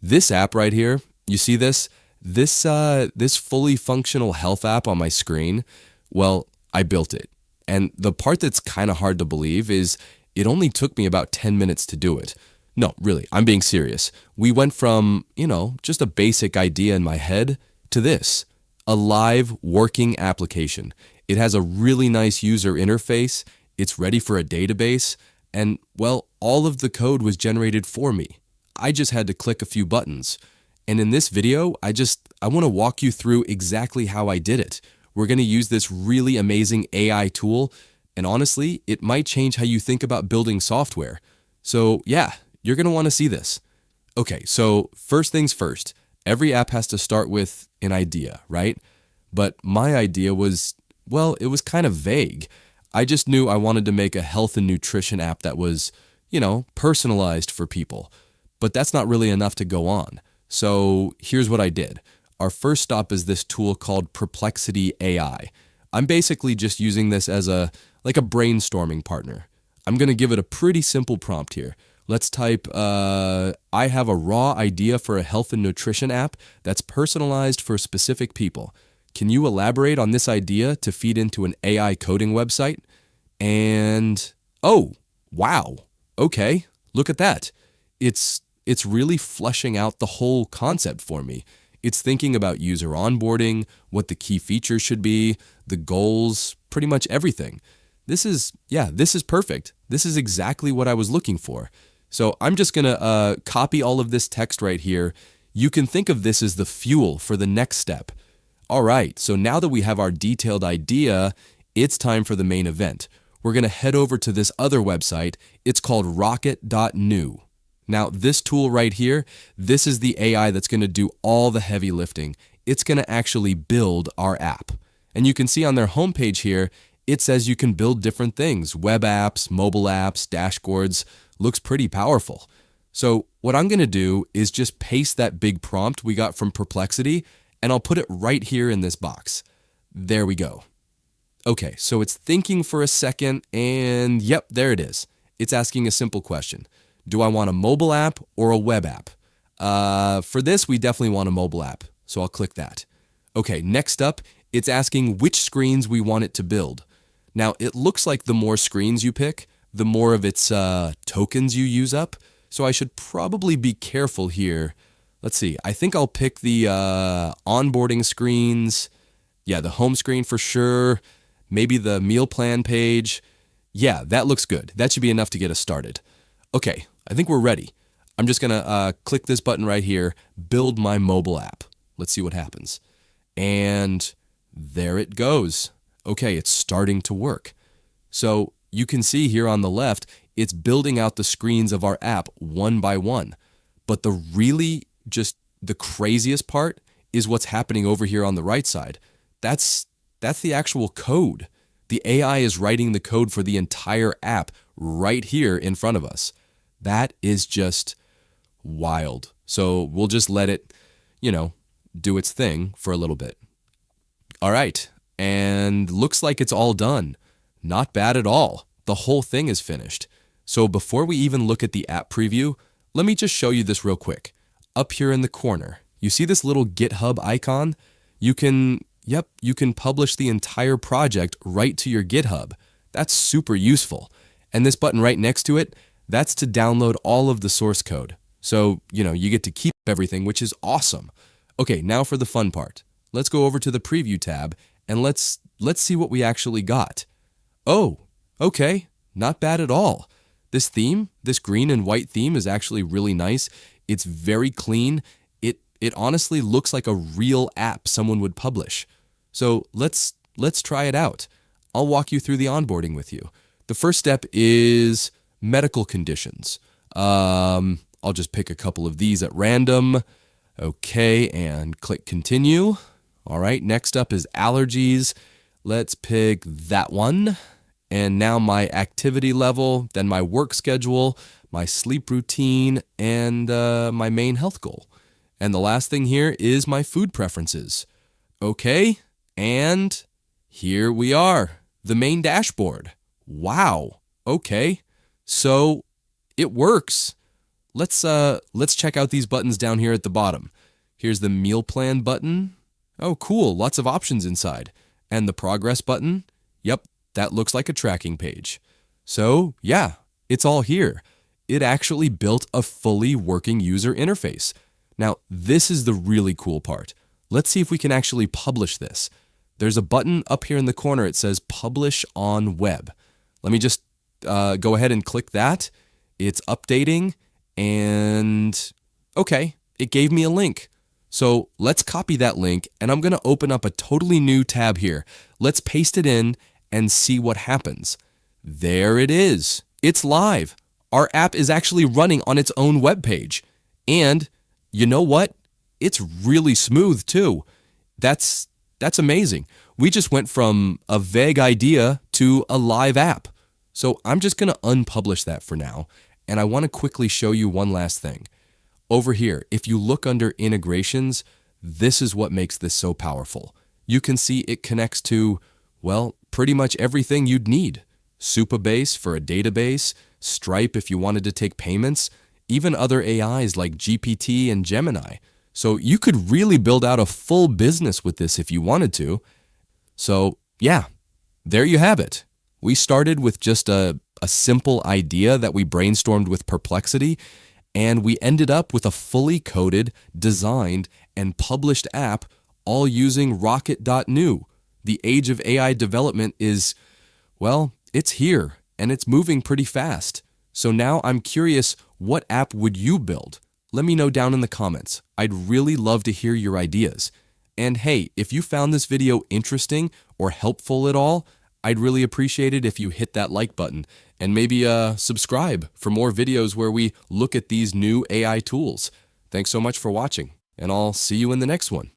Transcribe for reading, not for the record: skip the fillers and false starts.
This app right here, you see this? This fully functional health app on my screen, well, I built it. And the part that's kind of hard to believe is it only took me about 10 minutes to do it. No, really, I'm being serious. We went from, just a basic idea in my head to this, a live working application. It has a really nice user interface. It's ready for a database. And, well, all of the code was generated for me. I just had to click a few buttons. And in this video, I want to walk you through exactly how I did it. We're going to use this really amazing AI tool, and honestly, it might change how you think about building software. So yeah, you're going to want to see this. Okay, so first things first, every app has to start with an idea, right? But my idea was, well, it was kind of vague. I just knew I wanted to make a health and nutrition app that was, personalized for people. But that's not really enough to go on. So here's what I did. Our first stop is this tool called Perplexity AI. I'm basically just using this as a brainstorming partner. I'm going to give it a pretty simple prompt here. Let's type, I have a raw idea for a health and nutrition app that's personalized for specific people. Can you elaborate on this idea to feed into an AI coding website? And, oh, wow. Okay, look at that. It's really fleshing out the whole concept for me. It's thinking about user onboarding, what the key features should be, the goals, pretty much everything. This is perfect. This is exactly what I was looking for. So I'm just going to copy all of this text right here. You can think of this as the fuel for the next step. All right, so now that we have our detailed idea, it's time for the main event. We're going to head over to this other website. It's called Rocket.new. Now, this tool right here, this is the AI that's going to do all the heavy lifting. It's going to actually build our app. And you can see on their homepage here, it says you can build different things, web apps, mobile apps, dashboards. Looks pretty powerful. So what I'm going to do is just paste that big prompt we got from Perplexity, and I'll put it right here in this box. There we go. Okay, so it's thinking for a second, and yep, there it is. It's asking a simple question. Do I want a mobile app or a web app? For this, we definitely want a mobile app, so I'll click that. Okay, next up, it's asking which screens we want it to build. Now, it looks like the more screens you pick, the more of its tokens you use up, so I should probably be careful here. Let's see, I think I'll pick the onboarding screens. Yeah, the home screen for sure. Maybe the meal plan page. Yeah, that looks good. That should be enough to get us started. Okay, I think we're ready. I'm just gonna click this button right here, build my mobile app. Let's see what happens. And there it goes. Okay, it's starting to work. So you can see here on the left, it's building out the screens of our app one by one. But the craziest part is what's happening over here on the right side. That's the actual code. The AI is writing the code for the entire app right here in front of us. That is just wild. So we'll just let it, do its thing for a little bit. All right, and looks like it's all done. Not bad at all. The whole thing is finished. So before we even look at the app preview, let me just show you this real quick. Up here in the corner, you see this little GitHub icon? You can publish the entire project right to your GitHub. That's super useful. And this button right next to it, that's to download all of the source code. So, you get to keep everything, which is awesome. Okay, now for the fun part. Let's go over to the preview tab and let's see what we actually got. Oh, okay, not bad at all. This theme, this green and white theme is actually really nice. It's very clean. It honestly looks like a real app someone would publish. So let's try it out. I'll walk you through the onboarding with you. The first step is medical conditions. I'll just pick a couple of these at random. Okay, and click continue. All right, next up is allergies. Let's pick that one. And now my activity level, then my work schedule, my sleep routine, and my main health goal. And the last thing here is my food preferences. Okay, and here we are, the main dashboard. Wow, okay, so it works. let's check out these buttons down here at the bottom. Here's the meal plan button. Oh, cool, lots of options inside. And the progress button? Yep, that looks like a tracking page. So, yeah, it's all here. It actually built a fully working user interface. Now, this is the really cool part. Let's see if we can actually publish this. There's a button up here in the corner. It says Publish on Web. Let me just go ahead and click that. It's updating, and okay, it gave me a link. So let's copy that link, and I'm going to open up a totally new tab here. Let's paste it in and see what happens. There it is. It's live. Our app is actually running on its own web page. And you know what? It's really smooth too. That's amazing. We just went from a vague idea to a live app. So I'm just going to unpublish that for now. And I want to quickly show you one last thing. Over here, if you look under integrations, this is what makes this so powerful. You can see it connects to, well, pretty much everything you'd need. Supabase for a database, Stripe if you wanted to take payments, even other AIs like GPT and Gemini. So you could really build out a full business with this if you wanted to. So yeah, there you have it. We started with just a simple idea that we brainstormed with Perplexity, and we ended up with a fully coded, designed, and published app all using Rocket.new. The age of AI development is, well, it's here, and it's moving pretty fast. So now I'm curious, what app would you build? Let me know down in the comments. I'd really love to hear your ideas. And hey, if you found this video interesting or helpful at all, I'd really appreciate it if you hit that like button and maybe subscribe for more videos where we look at these new AI tools. Thanks so much for watching, and I'll see you in the next one.